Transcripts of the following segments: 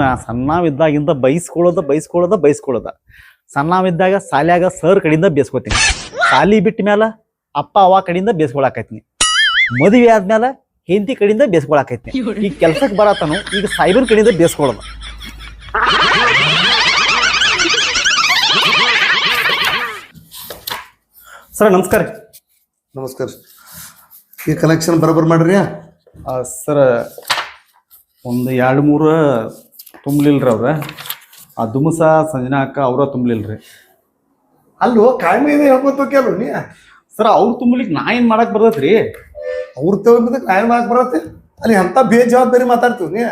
ಇವನ್ನ ಸಣ್ಣವಿದ್ದಾಗಿಂದ ಬೈಸ್ಕೊಳ್ಳೋದ ಸಣ್ಣವಿದ್ದಾಗ ಸಾಲ್ಯಾಗ ಸರ್ ಕಡೆಯಿಂದ ಬೇಸ್ಕೋತೀನಿ. ಸಾಲಿ ಬಿಟ್ಟ ಮ್ಯಾಲ ಅಪ್ಪ ಅವ್ವ ಕಡೆಯಿಂದ ಬೇಸ್ಕೊಳಕೈತಿನಿ. ಮದುವೆ ಆದ್ಮೇಲೆ ಹೆಂಡತಿ ಕಡೆಯಿಂದ ಬೇಸ್ಕೊಳಕೈತಿನಿ. ಈಗ ಕೆಲ್ಸಕ್ಕೆ ಬರತಾನು ಈಗ ಸಾಯ್ಬರ್ ಕಡೆಯಿಂದ ಬೇಸ್ಕೊಳ್ಳೋದು. ಸರ್ ನಮಸ್ಕಾರ. ನಮಸ್ಕಾರ. ಈ ಕಲೆಕ್ಷನ್ ಬರೋಬ್ಬರ ಮಾಡ್ರಿ. ಸರ್ ಒಂದು 2-3 ತುಂಬಲಿಲ್ರಿ ಅವ್ರ. ಆ ದುಮಸ ಸಂಜನಾ ಅಕ್ಕ ಅವ್ರ ತುಂಬಲಿಲ್ರಿ. ಅಲ್ಲೋ ಕಾಯ್ಮೆ ಇದೆ ಹೇಳ್ಕೊತೋಕ್ಯಾರು ನೀ. ಸರ್ ಅವ್ರು ತುಂಬಲಿಕ್ಕೆ ನಾ ಏನ್ ಮಾಡಕ್ ಬರ್ತೈತ್ರಿ? ಅವ್ರ ತಗೊಂಡಿದ್ದಕ್ಕೆ ನಾ ಏನ್ ಮಾಡಕ್ ಬರತ್ತೆ? ಅಲ್ಲಿ ಎಂತ ಬೇಜವಾಬ್ದಾರಿ ಮಾತಾಡ್ತೀವಿ ನೀ.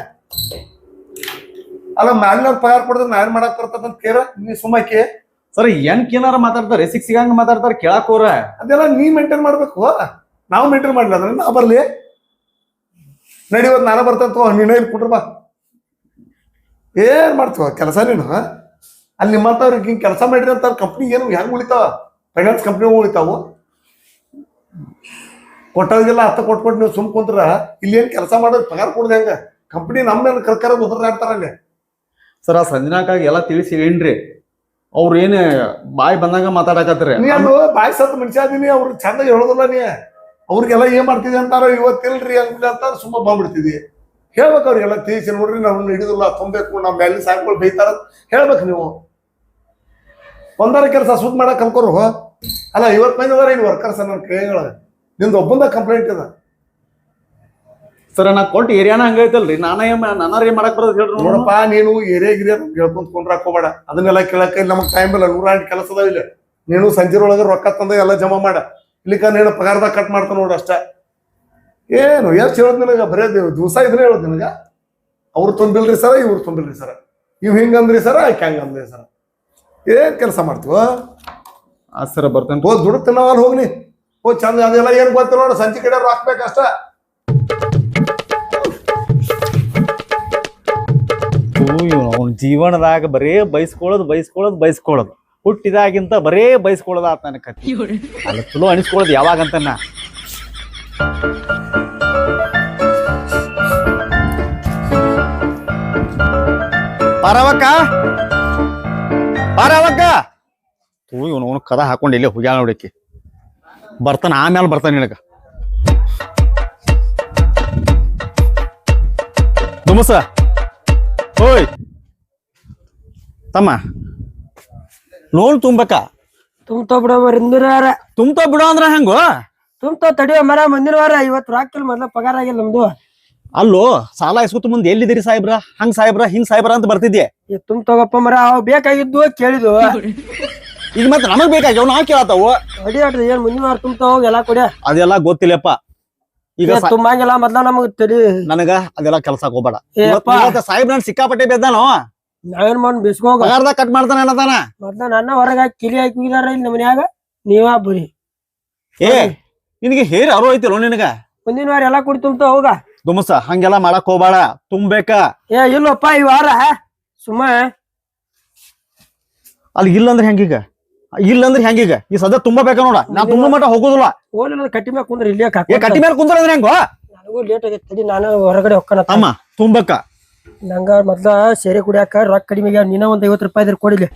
ಅಲ್ಲ ಮ್ಯಾಲಿನವ್ರು ಪಗಾರ ಕೊಡಿದ್ರೆ ನಾ ಏನ್ ಮಾಡಕ್ ಬರ್ತದಂತ ಕೇರ ನೀ ಸುಮ್ಮಕ್ಕೆ. ಸರ್ ಏನಾರ ಮಾತಾಡ್ತಾರೆ, ಸಿಗಂಗ ಮಾತಾಡ್ತಾರೆ, ಕೇಳಾಕೋರ ಅದೆಲ್ಲ ನೀ ಮೇಂಟೈನ್ ಮಾಡ್ಬೇಕು. ನಾವು ಮೇಂಟೈನ್ ಮಾಡಿಲ್ಲ ಅಂದ್ರೆ ನಾ ಬರ್ಲಿ ನಡಿವತ್ ನಾನ ಬರ್ತಂತ ನೀನ ಇಲ್ಲಿ ಕೊಟ್ರ ಬಾ. ಏನ್ ಮಾಡ್ತೀವ ಕೆಲಸ ನೀನು? ಅಲ್ಲಿ ನಿಮ್ಮಂತವ್ರಿಗೆ ಹಿಂಗ್ ಕೆಲಸ ಮಾಡಿರಿ ಅಂತ ಕಂಪ್ನಿ ಏನು ಹೆಂಗ್ ಉಳಿತಾವ? Finance company ಉಳಿತಾವು. ಕೊಟ್ಟೋದಿಲ್ಲ ಅರ್ಥ ಕೊಟ್ಬಿಟ್ಟು ನೀವು ಸುಮ್ ಕುಂತ್ರ ಇಲ್ಲಿ ಏನ್ ಕೆಲಸ ಮಾಡೋದು ಪಗಾರ ಕೊಡ್ದೆ ಹೆಂಗ? ಕಂಪ್ನಿ ನಮ್ಮ ಮೇಲೆ ಕರ್ಕರ ಉದ್ರಾಡ್ತಾರ ಅಲ್ಲಿ. ಸರ್ ಆ ಸಂಜನಾಕಾಗಿ ಎಲ್ಲ ತಿಳಿಸಿ ಏನ್ರಿ? ಅವ್ರ ಏನ್ ಬಾಯಿ ಬಂದಾಗ ಮಾತಾಡಕತ್ರಿ. ನೀನು ಬಾಯಿ ಸತ್ ಮನುಷ್ಯ ಅದೀನಿ. ಅವ್ರು ಚಂದ ಹೇಳೋದಿಲ್ಲ ನೀ. ಅವ್ರಿಗೆಲ್ಲ ಏನ್ ಮಾಡ್ತಿದಿ ಅಂತಾರ, ಇವತ್ತಿಲ್ರಿ ಅಂತಾರ ಸುಮ್ಮ ಬಂದ್ಬಿಡ್ತಿದಿ. ಹೇಳ್ಬೇಕು ಅವ್ರಿಗೆಲ್ಲ ತಿಳಿಸಿ ನೋಡ್ರಿ ನಾವು ಹಿಡಿದಿಲ್ಲ ತುಂಬಬೇಕು, ನಮ್ಮ ಮ್ಯಾಲಿನ ಸಾಕ್ಗಳು ಬೈತಾರ ಹೇಳ್ಬೇಕು ನೀವು. ಒಂದಾರ ಕೆಲಸ ಸುದ್ ಮಾಡಕ್ ಕಲ್ಕೋರು. ಅಲ್ಲ 50 ಮಂದಿ ಅದಾರ ಇನ್ ವರ್ಕರ್ಸ್ ನನ್ನ ಕೈಗಳ. ನಿಮ್ದು ಒಬ್ಬಂದ ಕಂಪ್ಲೇಂಟ್ ಇದೆ. ಸರ್ ನಾ ಕೊಟ್ಟು ಏರಿಯಾನ ಹಂಗೈತಲ್ರಿ. ನಾನಾರ ಏನ್ ಮಾಡಕ್ ಬರೋದು ಹೇಳ್ರಿ? ನೋಡಪ್ಪ ನೀನು ಏರಿಯಾ ಗಿರಿಯ ಹೇಳ್ಕೊಂಡ್ಕೊಂಡ್ರಾಕ್ ಹೋಗ್ಬೇಡ. ಅದನ್ನೆಲ್ಲ ಕೇಳಕ್ಕೆ ನಮಗ್ ಟೈಮ್ ಇಲ್ಲ. 108 ಕೆಲಸ ಅದಾವ ಇಲ್ಲ. ನೀನು ಸಂಜೆರೊಳಗೆ ರೊಕ್ಕ ತಂದ ಎಲ್ಲ ಜಮಾ ಮಾಡ. ಇಲ್ಲಿಕ ನೀನು ಪಗಾರದಾಗ ಕಟ್ ಮಾಡ್ತಾ ನೋಡು ಅಷ್ಟ. ಏನು ಎಷ್ಟು ಹೇಳೋದ್ ನಿನಗ? ಬರೇ ದಿವಸ ಇದನ್ನೇ ಹೇಳೋದು ನಿನಗ. ಅವ್ರು ತುಂಬಿಲ್ರಿ ಸರ, ಇವ್ರು ತುಂಬಿಲ್ರಿ ಸರ, ಇವ್ ಹಿಂಗಂದ್ರಿ ಸರ, ಆಕೆ ಹಂಗಂದ್ರಿ ಸರ. ಏನ್ ಕೆಲಸ ಮಾಡ್ತೀವ? ಸರ್ ಬರ್ತೇನೆ. ಹೋದ್ ದುಡ್ಡು ತಿನ್ನವಲ್ಲ ಹೋಗ್ನಿ. ಹೋದ್ ಚಂದ ಅದೆಲ್ಲ ಏನ್ ಗೊತ್ತಿಲ್ಲ ನೋಡ. ಸಂಜೆ ಕಡೆ ಹಾಕ್ಬೇಕಷ್ಟ. ಅವ್ನ ಜೀವನದಾಗ ಬರೇ ಬೈಸ್ಕೊಳ್ಳೋದು ಹುಟ್ಟಿದಾಗಿಂತ ಬರೇ ಬೈಸ್ಕೊಳ್ಳೋದ ಆತ ನನ್ನ ಕತ್ತಿ. ಅಲ್ಲ ಚಲೋ ಅನಿಸ್ಕೊಳ್ಳೋದು ಯಾವಾಗಂತ ನಾ ಪಾರವಕ್ಕ ಇವನು ಕದ ಹಾಕೊಂಡು ಇಲ್ಲಿ ಹೋಗ್ಯಾಳ ನೋಡಕ್ಕೆ. ಬರ್ತಾನ ಆಮೇಲೆ ಬರ್ತಾನೆ ನಿನಗ. ದುಮಸ ಓಯ್ ತಮ್ಮ ಲೋನ್ ತುಂಬಬೇಕಾ? ತುಂಬ್ತೋ ಬಿಡೋ ಮರಿಂದಿನ ವಾರ. ತುಂಬ್ತೋ ಬಿಡೋ ಅಂದ್ರ ಹೆಂಗೋ? ತುಂಬ್ತೋ ತಡಿಯೋ ಮರ ಮುಂದಿನ ವಾರ. ಇವತ್ತು ರಾಕಿಲ್ ಮೊದ್ಲ ಪಗಾರ ಆಗಿಲ್ಲ ನಮ್ದು. ಅಲ್ಲೋ ಸಾಲ ಇಸ್ಕೊತ ಮುಂದೆ ಎಲ್ಲಿದ್ದೀರಿ ಸಾಹೇಬ್ರ? ಹಂಗ್ ಸಾಹೇಬ್ರ ಅಂತ ಬರ್ತಿದ್ದೆ. ತುಂಬ್ತೋಗಪ್ಪ ಮರ. ಅವ್ ಬೇಕಾಗಿದ್ದು ಕೇಳಿದ್ವು. ಈಗ ಮತ್ತೆ ನಮಗ್ ಬೇಕಾಗ್ಯಾವ, ನಾವ್ ಕೇಳತ್ತಾವು. ಅಡಿ ಆಡ್ರಿ ಏನ್ ಮುಂದಿನ ವಾರ ತುಂಬ್ತಾ ಹೋಗಿ ಎಲ್ಲ ಕೊಡ. ಅದೆಲ್ಲ ಗೊತ್ತಿಲ್ಲಪ್ಪ. ಈಗ ತುಂಬಂಗಿಲ್ಲ ಮೊದ್ಲ ನಮಗ್ ತಡಿ. ನನಗ ಅದೆಲ್ಲ ಕೆಲ್ಸ ಹೋಗ್ಬೇಡ. ಸಾಹೇಬ್ರ ನನ್ ಸಿಕ್ಕಾಪಟ್ಟೆ ಬೇದಾನೋ. ನಾವೇನ್ ಮಾಡಿ ಬಿಸ್ಕೋಗ ಪಗಾರದಾಗ ಕಟ್ ಮಾಡ್ತಾನ ಅನ್ನತಾನ. ಮೊದ್ಲ ನನ್ನ ಹೊರಗ ಕಿಲಿ ಹಾಕಿ ಹೋಗಿದಾರ ಇಲ್ಲಿ ನಮ್ಮ ಮನ್ಯಾಗ. ನೀವ ಬರೀ ಏ ನಿನಗೆ ಹೇರಿ ಅರೋ ಐತಿಲ್ಲೋ ನಿನಗ? ಮುಂದಿನ ವಾರ ಎಲ್ಲಾ ಕುಡಿ ತುಂಬ್ತಾ ಹೋಗ. ದುಮಸ ಹಂಗೆಲ್ಲ ಮಾಡಕ್ ಹೋಗ್ಬೇಡ. ತುಂಬಬೇಕ. ಏ ಇಲ್ಲಪ್ಪ ಈ ವಾರ ಸುಮ್ಮ. ಅಲ್ಲಿ ಇಲ್ಲಂದ್ರೆ ಹೆಂಗೀಗ? ಈ ಸದ್ಯ ತುಂಬಬೇಕ ನೋಡ. ನಾ ತುಂಬ ಮಟ್ಟ ಹೋಗೋದಿಲ್ಲ. ಓಲಿಲ್ಲ ಕಟ್ಟಿ ಮ್ಯಾಗ ಕುಂದ್ರ ಇಲ್ಲಿ ಕಟ್ಟಿ ಮೇಲೆ ಕುಂದ್ರ ಅಂದ್ರೆ ಹೆಂಗೋ? ನನಗೂ ಲೇಟ್ ಆಗೈತಿ. ತಡಿ ನಾನು ಹೊರಗಡೆ ಹೊಕ್ಕನ. ಅಮ್ಮ ತುಂಬಕ್ಕ. ನಂಗ ಮೊದ್ಲ ಸೇರೆ ಕುಡಿಯಾಕ ರೊಕ್ಕ ಕಡಿಮೆ. ನೀನ ಒಂದ್ 50 ರೂಪಾಯಿ ಇದ್ರ ಕೊಡಿಲಿ.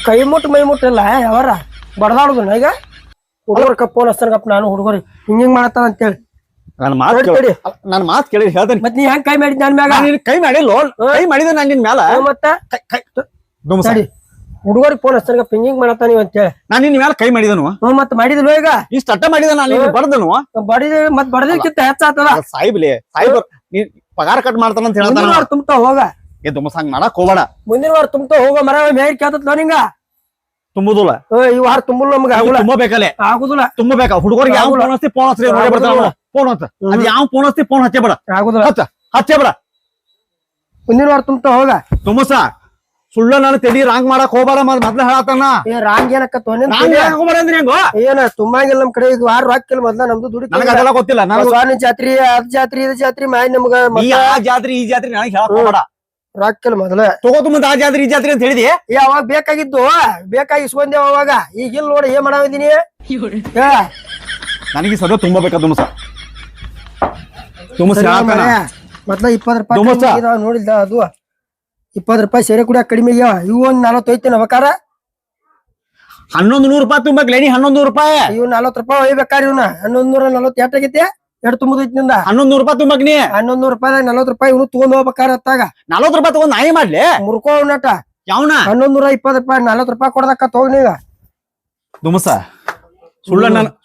ಕೈ ಮುಟ್ಟು ಮೈ ಮುಟ್ಟು ಇಲ್ಲ ಯಾವಾರ ಬಡದಾಡುದು. ಈಗ ಹುಡುಗರ ಫೋನ್ ಹಚ್ತಾನಪ್ಪ ನಾನು. ಹುಡುಗರು ಹಿಂಗ್ ಮಾಡತ್ತಾನ ಅಂತೇಳಿ ನನ್ನ ಮಾತು ಕೇಳಿ ಹೇಳ್ತೇನೆ. ಮತ್ ನೀ ಹೆಂಗ್ ಕೈ ಮಾಡಿದ್ ನನ್ ಮ್ಯಾಗ? ಕೈ ಮಾಡಿಲ್ಲ. ಕೈ ಮಾಡಿದ ನಾನು ನಿನ್ ಮ್ಯಾಲ. ಮತ್ತ ಹುಡುಗರಿಗೆ ಫೋನ್ ಹಚ್ತಾನ ಹಿಂಗ್ ಮಾಡತ್ತಾನ ನೀವ್ ಅಂತೇಳಿ ನಾನು ನಿನ್ ಮ್ಯಾಲ ಕೈ ಮಾಡಿದನು. ಮತ್ ಮಾಡಿದ್ಲು. ಈಗ ಇಷ್ಟ ಅಟ್ಟ ಮಾಡಿದ ನಾನು ಬಡದನು. ಬಡಿದ ಮತ್ ಬಡದಕ್ಕಿಂತ ಹೆಚ್ಚಾತದ. ಸಾಹೇಬ್ ನೀನ್ ಪಗಾರ ಕಟ್ ಮಾಡ್ತಾನ ಅಂತ ಹೇಳ್ತಾನ. ತುಂಬ್ತಾ ಹೋಗ. ಏ ದುಮಸ ಹಂಗ್ ಮಾಡಕ್ ಹೋಗ್ಬೇಡ. ಮುಂದಿನ ವಾರ ತುಂಬ್ತಾ ಹೋಗ ಮರ. ಮೇಲ್ ಕೇಳ್ತದ ನಿಂಗ ತುಂಬುದಿಲ್ಲ. ಈ ವಾರ ತುಂಬುಲ್ಲ ನಮ್ಗೆ. ತುಂಬಬೇಕಲ್ಲೇ. ಆಗುದಿಲ್ಲ. ತುಂಬಬೇಕ. ಹುಡುಗರಿಗೆ ಯಾವ ಫೋನ್ ಹಚ್ಚಿ ಫೋನ್ ಹಚ್ಚಿ ಬರ್ತಾನ. ಫೋನ್ ಹಚ್ಚ. ಅದ್ ಯಾವ ಫೋನ್ ಹಚ್ಚಿ ಫೋನ್ ಹಚ್ಚೇ ಬೇಡ. ಆಗುದಿಲ್ಲ. ಹಚ್ಚೇ ಬೇಡ. ಮುಂದಿನ ವಾರ ತುಂಬ್ತಾ ಹೋಗ. ತುಮಸ ಸುಳ್ಳ ನಾನು ತೆಡಿ ರಾಂಗ್ ಮಾಡಕ್ ಹೋಗ್ಬೇಡ. ಮೊದ್ಲ ಹೇಳತ್ತಾನ. ರಾಂಗ್ ಏನಕ್ಕ ಏನ ತುಂಬಂಗಿಲ್ಲ ನಮ್ ಕಡೆ. ಇದು ವಾರ ರೊಕ್ಕಿಲ್ಲ ಮೊದ್ಲ ನಮ್ದು ದುಡಿ. ನನಗ ಅದೆಲ್ಲ ಗೊತ್ತಿಲ್ಲ. ಸ್ವಾಮಿ ಜಾತ್ರಿ ಅದ್ ಜಾತ್ರಿ ಇದ್ ಜಾತ್ರಿ ಮಾಡಿ ನಮ್ಗ ಜಾತ್ರಿ ಈ ಜಾತ್ರಿ ನನಗೆ ಹೇಳಕ್ ಹೋಗ್ಬೇಡ. ರೊಕ್ಕಿಲ್ಲ ಮೊದ್ಲ. ತಗೋತು ಮುಂದೆ ಆ ಜಾತ್ರಿ ಈ ಜಾತ್ರಿ ಅಂತ ಹೇಳಿದಿ. ಅವಾಗ ಬೇಕಾಗಿದ್ದು ಬೇಕಾಗಿ ಇಸ್ಕೊಂದೇವ. ಅವಾಗ ಈಗ ಇಲ್ಲಿ ನೋಡಿ ಏನ್ ಮಾಡಾವಿದೀನಿ. ನನಗೆ ಸದ ತುಂಬಬೇಕ ತುಮಸ. ಮೊದ್ಲ 20 ರೂಪಾಯಿ ದೋಮಸ್ತ. ಕಡಿಮೆ ಇದಾವ ನೋಡಿಲ್ಲ ಅದು 20 ರೂಪಾಯಿ ಸೇರೆ ಕುಡಿಯಾಕ ಕಡಿಮೆ ಆಗ್ಯಾವ ಇವು ಒಂದ್ 40 ಐತಿ ನವಕಾರ 1100 ರೂಪಾಯಿ ತುಂಬಕ್ ಲೇನಿ 1100 ರೂಪಾಯಿ ಇವ್ 40 ರೂಪಾಯಿ ಒಯ್ಬೇಕಾರ ಇವನ 1140 ಎಷ್ಟ್ ಆಗೈತಿ ಎಷ್ಟ್ ತುಂಬದೈತಿ ನಿಂದ 1100 ರೂಪಾಯಿ ತುಂಬಕ್ ನೀ 1100 ರೂಪಾಯಿದಾಗ 40 ರೂಪಾಯಿ ಇವನು ತಗೊಂಡ್ ಹೋಗ್ಬೇಕಾರ ಅತ್ತಾಗ 40 ರೂಪಾಯಿ ತಗೊಂಡ್ ನಾಯಿ ಮಾಡ್ಲಿ ಮುರ್ಕೋ ನಟ ಯಾವನ 1120 ರೂಪಾಯಿ 40 ರೂಪಾಯಿ ಕೊಡದಕ್ಕ ಹೋಗ್ ನೀಗ ದುಮಸ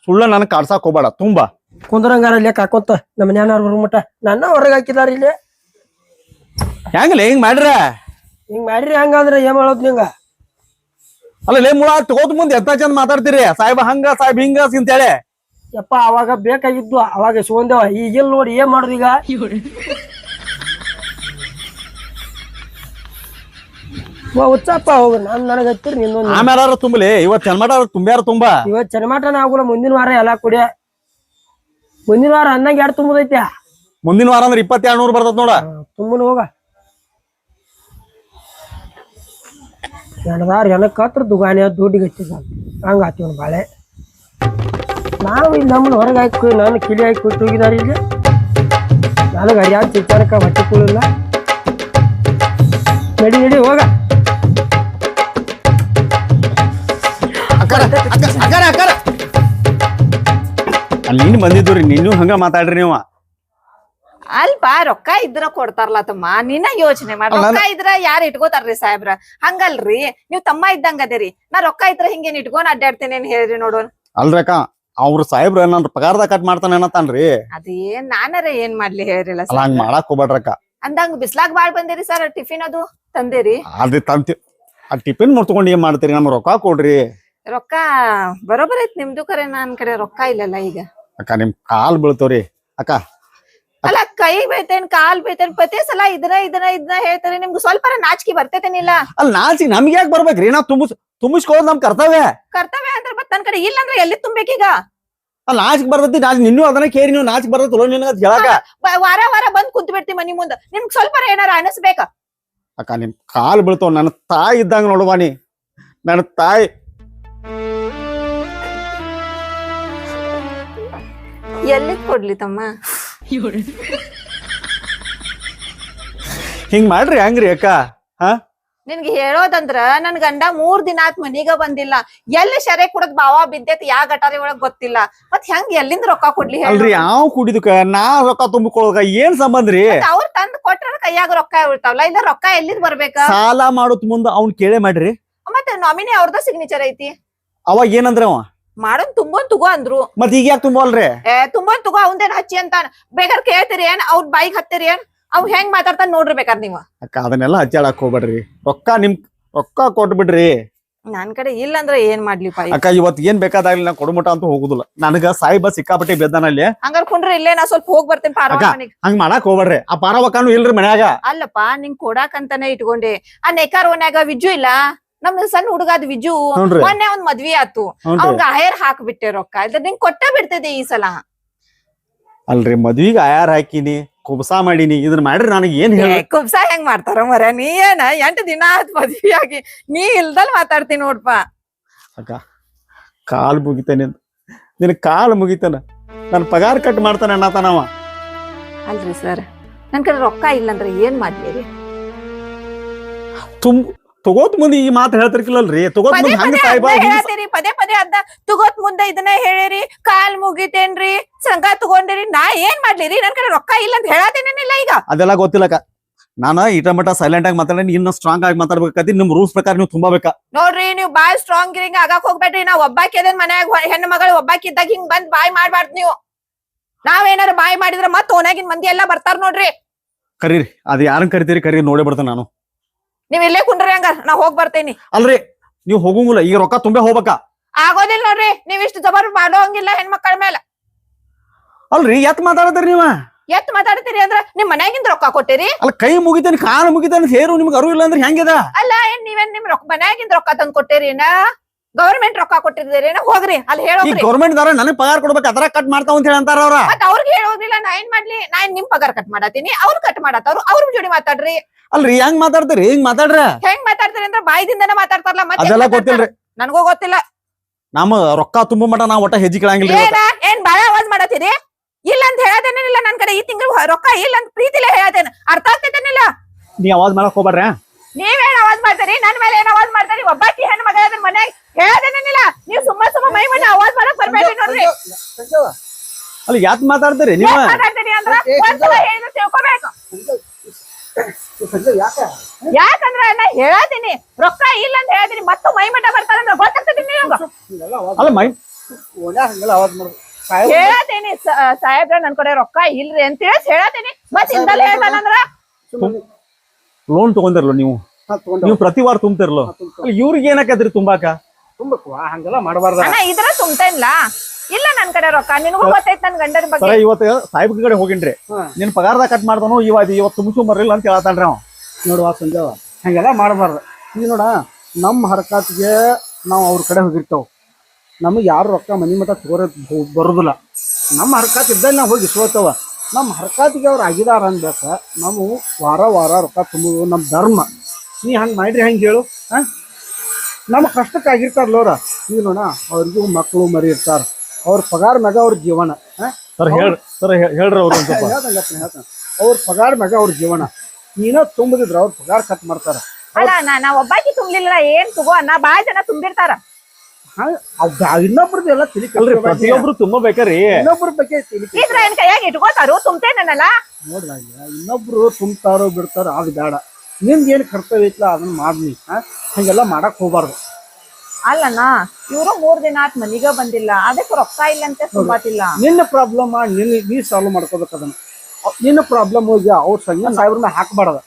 ಸುಳ್ಳ ನನ್ ಕಾಡ್ಸಾಕ್ ಹೋಗ್ಬೇಡ ತುಂಬಾ ಕುಂದ್ರಂಗಾರ ಲೆಕ್ಕ ಹಾಕೋತ ನಮ್ಮ ಮನ್ಯಾನ ಮಟ ನನ್ನ ಹೊರಗೆ ಹಾಕಿದಾರ ಇಲ್ಲಿ ಹೆಂಗಲೇ ಹಿಂಗ್ ಮಾಡ್ರ ಹಿಂಗ್ ಮಾಡ್ರಿ ಹಂಗಂದ್ರ ಏನ್ ಮಾಡೋದ್ ನಿಂಗ ಅಲ್ಲ ಲೇ ಮುಳ ತಗೋದ್ ಮುಂದೆ ಎಂತ ಚಂದ ಮಾತಾಡ್ತೀರಿ ಸಾಹೇಬ ಹಂಗ ಸಾಹೇಬ್ ಹಿಂಗ ಅಂತೇಳಿ ಯಪ್ಪ ಅವಾಗ ಬೇಕಾಗಿದ್ದು ಅವಾಗ ಇಸ್ಕೊಂದೇವ ಈಗಿಲ್ ನೋಡಿ ಏನ್ ಮಾಡುದು ಈಗ ಹುಚ್ಚಪ್ಪ ಹೋಗ ನನಗ ಹತ್ತಿರ ನಿನ್ನೊಂದು ಆಮೇಲಾರ ತುಂಬಲಿ ಇವತ್ ಚನ್ಮಾಟ ತುಂಬ್ಯಾರ ತುಂಬಾ ಇವತ್ ಚನಮಾಟನ ಆಗುಲ್ಲ ಮುಂದಿನ ವಾರ ಎಲ್ಲಾ ಕುಡಿಯ ಮುಂದಿನ ವಾರ ಅನ್ನಂಗ ಯಾರು ತುಂಬದೈತ್ಯಾ ಮುಂದಿನ ವಾರ ಅಂದ್ರೆ 2200 ಬರ್ತದ ನೋಡ ತುಂಬನ ಹೋಗ ಎಣದಾರ ಎನಕ್ ಹತ್ರ ದುಗಾಣಿ ದುಡ್ಡಿಗೆ ಹಚ್ಚಿದ ಹಂಗ ಆತಿವ್ ಬಾಳೆ ನಾವು ಇಲ್ಲಿ ನಮ್ಮನ್ನ ಹೊರಗೆ ಹಾಕಿ ನಾನು ಕಿಲಿ ಹಾಕಿ ಕೊಟ್ಟು ಹೋಗಿದಾರ ಇಲ್ಲಿ ನನಗೆ ಅರಿಯಾದ ಚಿಚ್ಚಾರಕ್ಕ ಹೊಟ್ಟೆ ಕೂಳಿಲ್ಲ ನಡಿ ನಡಿ ಹೋಗ ಅಲ್ಲಿ ನೀನ್ ಬಂದಿದ್ರಿ ನಿನ್ನೂ ಹಂಗ ಮಾತಾಡ್ರಿ ನೀವು ಅಲ್ಪ ರೊಕ್ಕ ಇದ್ರ ಕೊಡ್ತಾರಲ್ಲ ತಮ್ಮ ನಿನ್ನ ಯೋಚನೆ ಮಾಡಿ ರೊಕ್ಕ ಇದ್ರ ಯಾರು ಇಟ್ಕೋತಾರ್ರಿ ಸಾಹೇಬ್ರ ಹಂಗಲ್ರಿ ನೀವ್ ತಮ್ಮ ಇದ್ದಂಗ ಅದೇರಿ ನಾ ರೊಕ್ಕ ಇದ್ರ ಹಿಂಗೇನ್ ಇಟ್ಕೊಂಡ್ ಅಡ್ಡಾಡ್ತೇನೆ ಏನ್ ಹೇಳ್ರಿ ನೋಡೋನ್ ಅಲ್ರಕ್ಕ ಅವ್ರ ಸಾಹೇಬ್ರ ನನ್ನ ಪಗಾರದಾಗ ಕಟ್ ಮಾಡ್ತಾನೆ ಅನ್ನತಾನ್ರಿ ಅದೇನ್ ನಾನರ ಏನ್ ಮಾಡ್ಲಿ ಹೇಳ್ರಿಲ್ಲ ಅಲ್ಲ ಹಂಗ ಮಾಡಾಕ್ ಹೋಗ್ಬೇಡ್ರಕ್ಕ ಅಂದಂಗ ಬಿಸ್ಲಾಗ್ ಬಾಳ್ ಬಂದಿರಿ ಸರ್ ಟಿಫಿನ್ ಅದು ತಂದೇರಿ ಅದೇ ತಂತಿ ಆ ಟಿಫಿನ್ ಮುಟ್ಕೊಂಡ್ ಏನ್ ಮಾಡ್ತೀರಿ ನಮ್ಗ್ ರೊಕ್ಕ ಕೊಡ್ರಿ ರೊಕ್ಕ ಬರೋಬರ್ ಐತ್ ನಿಮ್ದು ಕರೆ ನಾನ್ ಕಡೆ ರೊಕ್ಕ ಇಲ್ಲಲ್ಲ ಈಗ ಅಕ್ಕ ನಿಮ್ ಕಾಲ್ ಬೀಳ್ತವ್ರಿ ಅಕ್ಕ ಅಲ್ಲ ಕೈ ಬೈತೇನ್ ಕಾಲ್ ಬೈತೇನ್ ಪ್ರತಿ ಸಲ ಇದನ್ನ ಹೇಳ್ತಾರೆ ನಿಮ್ಗೆ ಸ್ವಲ್ಪ ನಾಚಿಕೆ ಬರ್ತೇತೇನಿಲ್ಲ ಅಲ್ಲಿ ನಾಚಿಕ್ ನಮ್ಗೆ ಯಾಕೆ ಬರ್ಬೇಕ್ರಿ ನಾವ್ ತುಂಬಿಸ್ಕೊಳ್ಳೋದ್ ನಮ್ ಕರ್ತವ್ಯ ಕರ್ತವ್ಯ ಅಂದ್ರೆ ಮತ್ ನನ್ ಕಡೆ ಇಲ್ಲ ಅಂದ್ರೆ ಎಲ್ಲಿ ತುಂಬೇಕೀಗ ಅಲ್ಲಿ ನಾಚಿಕ್ ಬರ್ತೈತಿ ನಿನ್ನೂ ಅದನ್ನ ಕೇರಿ ನೀವು ನಾಚಿಕ್ ಬರ್ತೈತಿ ನಿನಗ ಹೇಳಕ ವಾರ ವಾರ ಬಂದ್ ಕುಂತ್ ಬಿಡ್ತಿ ಮನಿ ಮುಂದ ನಿಮ್ಗ್ ಸ್ವಲ್ಪ ಏನಾರ ಅನಿಸ್ಬೇಕ ಅಕ್ಕ ನಿಮ್ ಕಾಲ್ ಬೀಳ್ತಾವ ನನ್ನ ತಾಯಿ ಇದ್ದಂಗ ನೋಡುವಾನಿ ನನ್ನ ತಾಯಿ ಎಲ್ಲಿ ಕೊಡ್ಲಿ ತಮ್ಮ ಹಿಂಗ್ ಮಾಡ್ರಿ ಹೆಂಗ್ರಿ ಅಕ್ಕ ಹಾ ನಿನ್ಗೆ ಹೇಳೋದಂದ್ರ ನನ್ ಗಂಡ 3 ದಿನ ಆತ್ ಮನಿಗ ಬಂದಿಲ್ಲ ಎಲ್ಲಿ ಶರೆ ಕುಡದ್ ಬಾವ ಬಿದ್ದೈತಿ ಯಾ ಗಟಾರಿ ಒಳಗ್ ಗೊತ್ತಿಲ್ಲ ಮತ್ ಹೆಂಗ್ ಎಲ್ಲಿಂದ ರೊಕ್ಕ ಕೊಡ್ಲಿ ಅಲ್ರಿ ಯಾವ ಕುಡಿದಕ್ಕ ನಾ ರೊಕ್ಕ ತುಂಬಿಕೊಳ್ಳೋಕ ಏನ್ ಸಂಬಂಧ ರೀ ಅವ್ರ ತಂದ್ ಕೊಟ್ರ ಕೈಯಾಗ ರೊಕ್ಕ ಇರ್ತಾವಲ್ಲ ಇಲ್ಲ ರೊಕ್ಕ ಎಲ್ಲಿದ್ ಬರ್ಬೇಕ ಸಾಲ ಮಾಡೋತ್ ಮುಂದ ಅವ್ನ್ ಕೇಳೇ ಮಾಡ್ರಿ ಮತ್ತೆ ನಾಮಿನಿ ಅವ್ರದ ಸಿಗ್ನೇಚರ್ ಐತಿ ಅವಾಗ ಏನಂದ್ರ ಅವ ಮಾಡೋನ್ ತುಂಬೋನ್ ತಗೋ ಅಂದ್ರು ಮತ್ ಈಗ ಯಾಕೆ ತುಂಬಲ್ರಿ ತುಂಬೋನ್ ತಗೋ ಅವಂದೇನ್ ಹಚ್ಚಿ ಅಂತಾನ ಬೇಕಾರ್ ಕೇಳ್ತೀರಿ ಏನ್ ಅವ್ರ ಬೈಕ್ ಹತ್ತಿರಿ ಏನ್ ಅವ್ ಹೆಂಗ್ ಮಾತಾಡ್ತಾನ ನೋಡ್ರಿ ಬೇಕಾರ್ ನೀವ ಅಕ್ಕ ಅದನ್ನೆಲ್ಲ ಹಚ್ಚಾಡಕ್ ಹೋಗ್ಬೇಡ್ರಿ ರೊಕ್ಕ ಕೊಟ್ಬಿಡ್ರಿ ನನ್ ಕಡೆ ಇಲ್ಲ ಅಂದ್ರ ಏನ್ ಮಾಡ್ಲಿ ಪಾಯಿ ಅಕ್ಕ ಇವತ್ ಏನ್ ಬೇಕಾದಾಗ್ಲಿ ನಾ ಕೊಡ್ಮುಟ ಅಂತ ಹೋಗುದಿಲ್ಲ ನನಗ ಸಾಯಿಬ ಸಿಕ್ಕಾಪಟ್ಟಿ ಬೆದ್ದಾನಲ್ಲಿ ಹಂಗಾರ ಕುಂಡ್ರಿ ಇಲ್ಲೇ ನಾ ಸ್ವಲ್ಪ ಹೋಗ್ ಬರ್ತೇನೆ ಪಾರವ್ವ ಅಕ್ಕ ಮನೆಗ್ ಹಂಗ್ ಮಾಡಾಕ್ ಹೋಗ್ಬೇಡ್ರಿ ಆ ಪಾರವಕ್ಕನು ಇಲ್ರಿ ಮನ್ಯಾಗ ಅಲ್ಲಪ್ಪ ನಿಂಗ್ ಕೊಡಾಕಂತಾನೆ ಇಟ್ಕೊಂಡೆ ಆ ನೆಕಾರ್ ಓನ್ಯಾಗ ವಿಜು ಇಲ್ಲ ನಮ್ದು ಸಣ್ಣ ಹುಡುಗಾದ್ ವಿಜು ಹ್ಞೂನ್ರಿ. ಮೊನ್ನೆ ಒಂದ್ ಮದ್ವಿ ಆತು ಹ್ಞೂನ್ರಿ. ಅವಂಗ ಹೈರ್ ಹಾಕ್ಬಿಟ್ಟೆ ರೊಕ್ಕ ಇದ್ರ ನಿಂಗ್ ಕೊಟ್ಟ ಬಿಡ್ತದೆ ಈ ಸಲ ಅಲ್ರಿ ಮದ್ವಿಗೆ ಆಯಾರ ಹಾಕಿನಿ ಕುಬಸಾ ಮಾಡೀನಿ ಇದನ್ನ ಮಾಡ್ರಿ ನನಗೆ ಏನ್ ಹೇಳ ಕುಬ್ಸ ಹೆಂಗ್ ಮಾಡ್ತಾರ ಮರ ನೀ ಏನ 8 ದಿನ ಆತ್ ಮದ್ವಿ ಆಗಿ ನೀ ಇಲ್ದಲ್ ಮಾತಾಡ್ತೀನಿ ನೋಡ್ಪ ಅಕ್ಕ ಕಾಲ್ ಮುಗಿತಾನೆ ನಿನ್ ಕಾಲ್ ಮುಗಿತಾನ ನನ್ ಪಗಾರ ಕಟ್ ಮಾಡ್ತಾನೆ ಅನ್ನತಾನವ ಅಲ್ರಿ ಸರ್ ನನ್ ಕಡೆ ರೊಕ್ಕ ಇಲ್ಲಂದ್ರ ಏನ್ ಮಾಡ್ಲಿ ತಗೋತ್ ಮುಂದೆ ಈ ಮಾತು ಹೇಳ್ತಿರ್ಕಿಲ್ಲಲ್ರಿ ತಗೋತ್ ಪದೇ ಮುಂದೆ ಹಂಗ ಪದೇ ಸಾಯಿಬ ಅದ್ನ ಹೇಳತ್ತೀರಿ ಪದೇ ಪದೇ ಅದ್ನ ತಗೋತ್ ಮುಂದೆ ಇದನ್ನ ಹೇಳಿರಿ ಕಾಲ್ ಮುಗಿತೇನ್ರಿ ಸಂಘ ತಗೊಂಡಿರಿ ನಾ ಏನ್ ಮಾಡ್ಲಿರಿ ನನ್ ಕಡೆ ರೊಕ್ಕ ಇಲ್ಲ ಅಂತ ಹೇಳತೇನಿಲ್ಲ ಈಗ ಅದೆಲ್ಲ ಗೊತ್ತಿಲ್ಲಕ್ಕ ನಾನು ಇಟಮಟ ಸೈಲೆಂಟ್ ಆಗಿ ಮಾತಾಡಿ ಇನ್ನ ಸ್ಟ್ರಾಂಗ್ ಆಗಿ ಮಾತಾಡ್ಬೇಕಾತಿ ನಿಮ್ ರೂಲ್ಸ್ ಪ್ರಕಾರ ನೀವು ತುಂಬಬೇಕಾ ನೋಡ್ರಿ ನೀವು ಬಾಯ್ ಸ್ಟ್ರಾಂಗ್ ಗಿರಿಂಗ್ ಆಗಾಕ್ ಹೋಗ್ಬೇಡ್ರಿ ನಾವ್ ಒಬ್ಬಾಕಿ ಅದೇನ್ ಮನ್ಯಾಗ ಹೆಣ್ಣು ಮಗಳು ಒಬ್ಬಾಕಿ ಇದ್ದಾಗ ಹಿಂಗ್ ಬಂದ್ ಬಾಯ್ ಮಾಡ್ಬಾರ್ದು ನೀವು ನಾವೇನಾರ ಬಾಯ್ ಮಾಡಿದ್ರ ಮತ್ ಓನ್ಯಾಗಿನ್ ಮಂದಿ ಎಲ್ಲಾ ಬರ್ತಾರ ನೋಡ್ರಿ ಕರೀರಿ ಅದ್ ಯಾರನ್ನ ಕರಿತೀರಿ ಕರೀರಿ ನೋಡೇ ಬಿಡ್ತೇನೆ ನಾನು ನೀವ್ ಇಲ್ಲೇ ಕುಂಡ್ರಿ ಹಂಗಾರ ನಾ ಹೋಗ್ ಬರ್ತೇನಿ ಅಲ್ರಿ ನೀವು ಹೋಗಂಗಿಲ್ಲ ಈಗ ರೊಕ್ಕ ತುಂಬೆ ಹೋಗ್ಬೇಕಾ ಆಗೋದಿಲ್ಲ ನೋಡ್ರಿ ನೀವ್ ಇಷ್ಟು ಜಬರ್ ಮಾಡೋ ಹಂಗಿಲ್ಲ ಹೆಣ್ಮಕ್ಳ ಮೇಲೆ ಅಲ್ರಿ ಎತ್ ಮಾತಾಡತ್ತೀರಿ ನೀವ ಎತ್ ಮಾತಾಡ್ತೀರಿ ಅಂದ್ರ ನಿಮ್ ಮನ್ಯಾಗಿಂದ ರೊಕ್ಕ ಕೊಟ್ಟಿರಿ ಅಲ್ಲ ಕೈ ಮುಗಿತಾನೆ ಕಾಲು ಮುಗಿತಾನೆ ಸೇರು ನಿಮ್ಗೆ ಅರಿವು ಇಲ್ಲ ಅಂದ್ರೆ ಹೆಂಗಿದ ಅಲ್ಲ ಏನ್ ನೀವೇನ್ ನಿಮ್ ಮನ್ಯಾಗಿಂದ ರೊಕ್ಕ ತಂದ್ ಕೊಟ್ಟಿರಿನ ಗವರ್ಮೆಂಟ್ ರೊಕ್ಕ ಕೊಟ್ಟಿದ್ದೀರೇನ ಹೋಗ್ರಿ ಅಲ್ಲಿ ಈ ಹೇಳೋಗ್ರಿ ಗೌರ್ಮೆಂಟ್ ದಾರ ನನಗ್ ಪಗಾರ ಕೊಡ್ಬೇಕು ಅದರ ಕಟ್ ಮಾಡ್ತಾವ ಅಂತ ಹೇಳಿ ಅಂತಾರ ಅವ್ರ ಮತ್ ಅವ್ರಿಗೆ ಹೇಳೋದಿಲ್ಲ ನಾ ಏನ್ ಮಾಡ್ಲಿ ನಾ ಏನ್ ನಿಮ್ ಪಗಾರ ಕಟ್ ಮಾಡತೀನಿ ಅವ್ರ ಕಟ್ ಮಾಡತ್ತವ್ರು ಅವ್ರ ಜೋಡಿ ಮಾತಾಡ್ರಿ ಅಲ್ರಿ ಹೆಂಗ್ ಮಾತಾಡ್ತೀರಿ ಹಿಂಗ್ ಮಾತಾಡ್ರ ಹೆಂಗ್ ಮಾತಾಡ್ತಾರೆ ಅಂದ್ರೆ ಬಾಯಿದಿಂದನೇ ಮಾತಾಡ್ತಾರಲ್ಲ ಅದೆಲ್ಲ ಮತ್ತೆ ಗೊತ್ತಿಲ್ರಿ ನನ್ಗೂ ಗೊತ್ತಿಲ್ಲ ನಮ್ಮ ರೊಕ್ಕ ತುಂಬ ಮಟ ನಾವ್ ಒಟ್ಟ ಹೆಜ್ಜೆ ಕೇಳಂಗಿಲ್ಲ ಏನ ಏನ್ ಬಾಳ ಆವಾಜ್ ಮಾಡತ್ತೀರಿ ಇಲ್ಲ ಅಂತ ಹೇಳದೇನಿಲ್ಲ ನನ್ ಕಡೆ ಈ ತಿಂಗಳು ರೊಕ್ಕ ಇಲ್ಲ ಅಂತ ಪ್ರೀತಿಲೇ ಹೇಳದೇನ ಅರ್ಥ ಆಗ್ತೈತೇನಿಲ್ಲ. ನೀ ಅವಾಜ್ ಮಾಡಕ್ ಹೋಗ್ಬೇಡ್ರ. ನೀವೇನ್ ಅವಾಜ್ ಮಾಡ್ತೀರಿ, ನನ್ ಮೇಲೆ ಏನ್ ಅವಾಜ್ ಮಾಡ್ತೀರಿ? ಒಬ್ಬಾಕಿ ಹೆಣ್ಣು ಮಗ ಅದನ್ನ ಮನ್ಯಾಗ ಹೇಳದೇನಿಲ್ಲ. ನೀವ್ ಸುಮ್ಮ ಮೈ ಮನೆ ಅವಾಜ್ ಮಾಡಕ್ ಬರ್ಬೇಡ್ರಿ ನೋಡ್ರಿ. ಅಲ್ಲಿ ಯಾತ್ ಮಾತಾಡ್ತೀರಿ ನೀವ? ಏನ್ ಮಾತಾಡ್ತೀರಿ ಅಂದ್ರ ಒಂದ್ಸಲ ಹೇಳಿದ್ರೆ ತಿಳ್ಕೊಬೇಕು. ಯಾಕಂದ್ರ ನಾ ಹೇಳತೀನಿ ರೊಕ್ಕ ಇಲ್ಲ ಅಂತ ಹೇಳತೀನಿ, ಮತ್ತು ಮೈ ಮಠ ಬರ್ತಾರಂದ್ರ ಗೊತ್ತಾಗ್ತದೆ ನಿಮ್ಗೆ. ಅಲ್ಲ ಮೈ ಹೇಳತೀನಿ ಸಾಹೇಬ್ರ ನನ್ ಕಡೆ ರೊಕ್ಕ ಇಲ್ರಿ ಅಂತ ಹೇಳತೀನಿ. ಮತ್ ಇಂದಲ್ಲ ಹೇಳ್ತಾನಂದ್ರ ಲೋನ್ ತಗೊಂಡಿರ್ಲ ನೀವು ಪ್ರತಿ ವಾರ ತುಂಬ್ತಿರ್ಲೋ. ಅಲ್ಲಿ ಇವ್ರಿಗೆ ಏನಕ್ಕದ್ರಿ ತುಂಬಾಕ? ತುಂಬಕ್ವಾ ಹಂಗೆಲ್ಲ ಮಾಡಬಾರ್ದ. ಅಣ್ಣ ಇದ್ರ ತುಂಬ್ತೇನಿಲ್ಲ. ಇಲ್ಲ ನನ್ ಕಡೆ ರೊಕ್ಕ ನಿನಗೂ ಗೊತ್ತೈತ್ ನನ್ ಗಂಡನ ಬಗ್ಗೆ. ಸರ ಇವತ್ತು ಸಾಹೇಬ್ ಕಡೆ ಹೋಗಿನ್ರಿ, ನಿನ್ ಪಗಾರದಾಗ ಕಟ್ ಮಾಡ್ತಾನು ಇವತ್ತು ತುಂಬಿಸ್ಕೊಂಬರ್ಲಿಲ್ಲ ಅಂತ ಹೇಳ್ತಾನ್ರಿ ಅವ. ನೋಡುವ ಸಂಜಾವ ಹಂಗೆಲ್ಲ ಮಾಡಬಾರ್ದು. ಈಗ ನೋಡ ನಮ್ಮ ಹರಕಾತಿಗೆ ನಾವು ಅವ್ರ ಕಡೆ ಹೋಗಿರ್ತಾವ, ನಮಗೆ ಯಾರು ರೊಕ್ಕ ಮನಿ ಮಠ ಬರೋದಿಲ್ಲ. ನಮ್ಮ ಹರಕಾತ್ ಇದ್ದಲ್ಲಿ ನಾವು ಹೋಗಿ ಇಸ್ಕೋತವ. ನಮ್ಮ ಹರಕಾತಿಗೆ ಅವ್ರು ಆಗಿದಾರ ಅನ್ಬೇಕ. ನಾವು ವಾರ ರೊಕ್ಕ ತುಂಬುದು ನಮ್ಮ ಧರ್ಮ. ನೀ ಹಂಗೆ ಮಾಡ್ರಿ ಹೆಂಗೆ ಹೇಳು? ನಮ್ಮ ಕಷ್ಟಕ್ಕೆ ಆಗಿರ್ತಾರಲ್ಲವ್ರ. ಈಗ ನೋಡ ಅವ್ರಿಗೂ ಮಕ್ಕಳು ಮರಿ ಇರ್ತಾರ, ಅವ್ರ ಪಗಾರ ಮ್ಯಾಗ ಅವ್ರ ಜೀವನ. ಹೇಳ್ರಿ ಅವ್ರು ಹೇಳ್ತಾನೆ ಅವ್ರ ಪಗಾರ ಮ್ಯಾಗ ಅವ್ರ ಜೀವನ. ನೀನ ತುಂಬದಿದ್ರ ಅವ್ರ ಪಗಾರ ಕಟ್ ಮಾಡ್ತಾರ. ಅಲ್ಲ ನಾ ಒಬ್ಬಾಕಿ ತುಂಬ್ಲಿಲ್ಲ ಏನ್ ತಗೋ, ನಾ ಬಾಳ ಜನ ತುಂಬಿರ್ತಾರ. ಇನ್ನೊಬ್ರದ್ದು ಎಲ್ಲ ತಿಳಿ ಪ್ರತಿಯೊಬ್ರು ತುಂಬಬೇಕ್ರಿ. ಇನ್ನೊಬ್ರ ಬಗ್ಗೆ ತಿಳಿ ಇದ್ರ ಏನ್ ಕೈಯಾಗ ಇಟ್ಕೋತಾರು ತುಂಬ್ತೇನಲ್ಲ. ನೋಡ್ಲ ಇನ್ನೊಬ್ರು ತುಂಬ್ತಾರೋ ಬಿಡ್ತಾರೋ ಅದು ಬೇಡ. ನಿಮ್ಗೆ ಏನ್ ಕರ್ತವ್ಯ ಐತ್ಲ ಅದನ್ನ ಮಾಡ್ನಿ. ಹಂಗೆಲ್ಲ ಮಾಡಕ್ ಹೋಗ್ಬಾರ್ದು. ಅಲ್ಲಣ್ಣ ಇವ್ರು 3 ದಿನ ಆತ್ ಮನಿಗ ಬಂದಿಲ್ಲ, ಅದಕ್ಕೆ ರೊಕ್ಕ ಇಲ್ಲ ಅಂತ ತುಂಬಾತಿಲ್ಲ. ನಿನ್ನ ಪ್ರಾಬ್ಲಮ್ ನೀ ಸಾಲ್ವ್ ಮಾಡ್ಕೋಬೇಕು ಅದನ್ನ. ನಿನ್ನ ಪ್ರಾಬ್ಲಮ್ ಹೋಗಿ ಅವ್ರ ಸಂಘ ಸಾಹೇಬ್ರನ್ನ ಹಾಕ್ಬಾರ್ದ.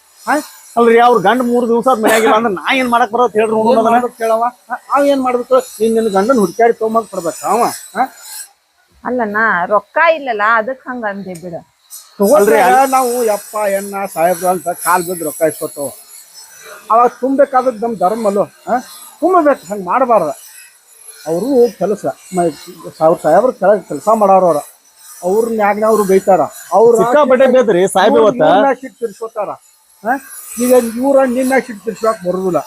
ಅಲ್ರಿ ಅವ್ರ ಗಂಡ 3 ದಿವಸ ಮನ್ಯಾಗಿಲ್ಲ ಅಂದ್ರೆ ನಾ ಏನ್ ಮಾಡಕ್ ಬರೋದ್ ಹೇಳ್ರಿ. ಕೇಳವ ಅವ್ ಏನ್ ಮಾಡ್ಬೇಕು? ನಿನ್ನ ಗಂಡನ ಹುಡ್ಕ್ಯಾಡಿ ತೊಗೊಂಬಂದ್ ಕೊಡ್ಬೇಕ ಅವ. ಅಲ್ಲಣ್ಣ ರೊಕ್ಕ ಇಲ್ಲಲ್ಲ ಅದಕ್ ಹಂಗ ಅಂದೆ ಬಿಡ. ನಾವು ಯಪ್ಪ ಎಣ್ಣ ಸಾಹೇಬ್ರು ಅಂತ ಕಾಲ್ ಬಿದ್ದು ರೊಕ್ಕ ಇಸ್ಕೊತವ. ಅವಾಗ ತುಂಬಬೇಕಾದದ್ ನಮ್ ಧರ್ಮ ಅಲ್ಲೋ. ತುಂಬಬೇಕು, ಹಂಗೆ ಮಾಡಬಾರ್ದ. ಅವರು ಕೆಲಸ ಸಾಹೇಬ್ರ ಕೆಳಗೆ ಕೆಲಸ ಮಾಡೋರು ಅವ್ರ. ಅವ್ರನ್ನ ಯಾಕೆ ಅವ್ರು ಬೈತಾರ, ಅವ್ರು ಸಿಕ್ಕಾಪಟ್ಟೆ ಬೇದ್ರಿ ಸಾಹೇಬ್ ಇವತ್ತ ಸಿಟ್ಟು ತಿರ್ಸ್ಕೊತಾರ. ಈಗ ಇವ್ರ ನಿನ್ನ ಸಿಟ್ಟು ತಿರ್ಸ್ಕೊಕ್ ಬರುದಿಲ್ಲ.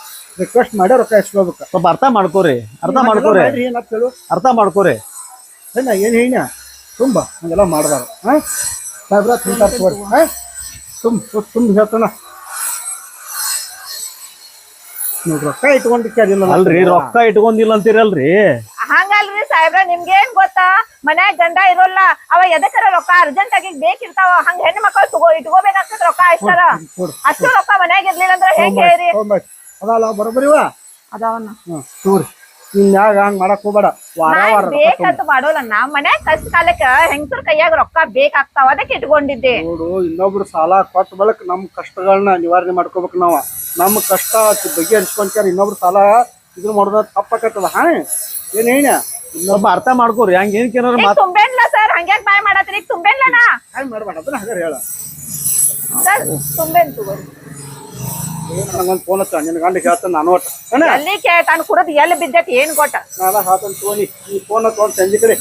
ರಿಕ್ವೆಸ್ಟ್ ಮಾಡಿ ರೊಕ್ಕ ಇಸ್ಕೋಬೇಕು. ಸ್ವಲ್ಪ ಅರ್ಥ ಮಾಡ್ಕೋರಿ. ಏನಂತ ಹೇಳು? ಅರ್ಥ ಮಾಡ್ಕೋರಿ. ಏನ್ ಹೇಳ ತುಂಬ ಹಂಗೆಲ್ಲ ಮಾಡಬಾರ್ದು. ಸಾಹೇಬ್ರ ತುಂಬ್ತಾರ ತುಂಬ ಹೇಳ್ತಾನ ನೋಡ್ರಿ. ರೊಕ್ಕ ಇಟ್ಕೊಂಡಿಲ್ಲ ಅಲ್ರಿ, ರೊಕ್ಕ ಇಟ್ಕೊಂಡಿಲ್ಲ ಅಂತೀರಲ್ರಿ. ಹಂಗಲ್ರಿ ಸಾಹೇಬ್ರ, ನಿಮ್ಗೇನ್ ಗೊತ್ತಾ, ಮನ್ಯಾಗ ಗಂಡ ಇರೋಲ್ಲ, ಅವ ಎದಕ್ಕರ ರೊಕ್ಕ ಅರ್ಜೆಂಟ್ ಆಗಿ ಬೇಕಿರ್ತಾವ. ಹಂಗ ಹೆಣ್ಣು ಮಕ್ಕಳು ಇಟ್ಕೋಬೇಕಾಗ್ತದ ರೊಕ್ಕ. ಅಷ್ಟು ರೊಕ್ಕ ಮನ್ಯಾಗ ಇರ್ಲಿಲ್ಲ ಅಂದ್ರೆ ಹೇಗ್ ಹೇಳಿ? ಅದಲ್ಲ ಬರೋಬರಿವ ಅದಾವನ್ನ ತೋರಿ. ಇನ್ಯಾಗ ಹಂಗ್ ಮಾಡಕ್ ಹೋಗ್ಬೇಡ. ಬೇಕಂತ ಮಾಡೋಲ್ಲ. ನಮ್ ಮನ್ಯಾಗ ಕಷ್ಟ ಕಾಲಕ್ಕ ಹೆಂಗಸರ್ ಕೈಯಾಗ ರೊಕ್ಕ ಬೇಕಾಗ್ತಾವ, ಅದಕ್ಕೆ ಇಟ್ಕೊಂಡಿದ್ದೆ. ನೋಡು, ಇನ್ನೊಬ್ರು ಸಾಲ ಕೊಟ್ಟ ಬಳಕ ನಮ್ ಕಷ್ಟಗಳನ್ನ ನಿವಾರಣೆ ಮಾಡ್ಕೋಬೇಕು. ನಾವ ನಮ್ಮ ಕಷ್ಟ ಬಗ್ಗೆ ಹಂಚ್ಕೊಂತಾರ. ಇನ್ನೊಬ್ರು ಸಾಲ ಇದನ್ನ ಮಾಡೋದ ತಪ್ಪಾಕತ್ತದ. ಏನ್ ಹೇಳ ಸ್ವಲ್ಪ ಅರ್ಥ ಮಾಡ್ಕೋರಿ. ಹಂಗ ಏನ್ ತುಂಬೇನ್ಲ ಸರ್, ಹಂಗ್ಯಾಕ್ ಬಾಯ್ ಮಾಡತ್ರಿ? ಈಗ ತುಂಬೇನ್ಲನ ಹಂಗ್ ಮಾಡ್ಬೇಡ. ಅದನ್ನ ಹಾಗಾರ ಹೇಳ ಸರ್, ತುಂಬೇನ್ ತಗೋರಿ. ನಂಗೊಂದ್ ಫೋನ್ ಹಚ್ಚ, ನಿನ್ ಗಂಡ ಹೇಳ್ತಾನ. ನಾನು ಒಟ್ಟು ಎಲ್ಲಿ ಕೇಳ್ತಾನ ಕುಡದ್ ಎಲ್ಲಿ ಬಿದ್ದೈತಿ ಏನ್ ಗೊತ್ತ? ನಾನ ಹಾತನ್ ತೋನಿ. ಈ ಫೋನ್ ತಗೊಂಡ್ ಸಂಜೆ ಕಡೆ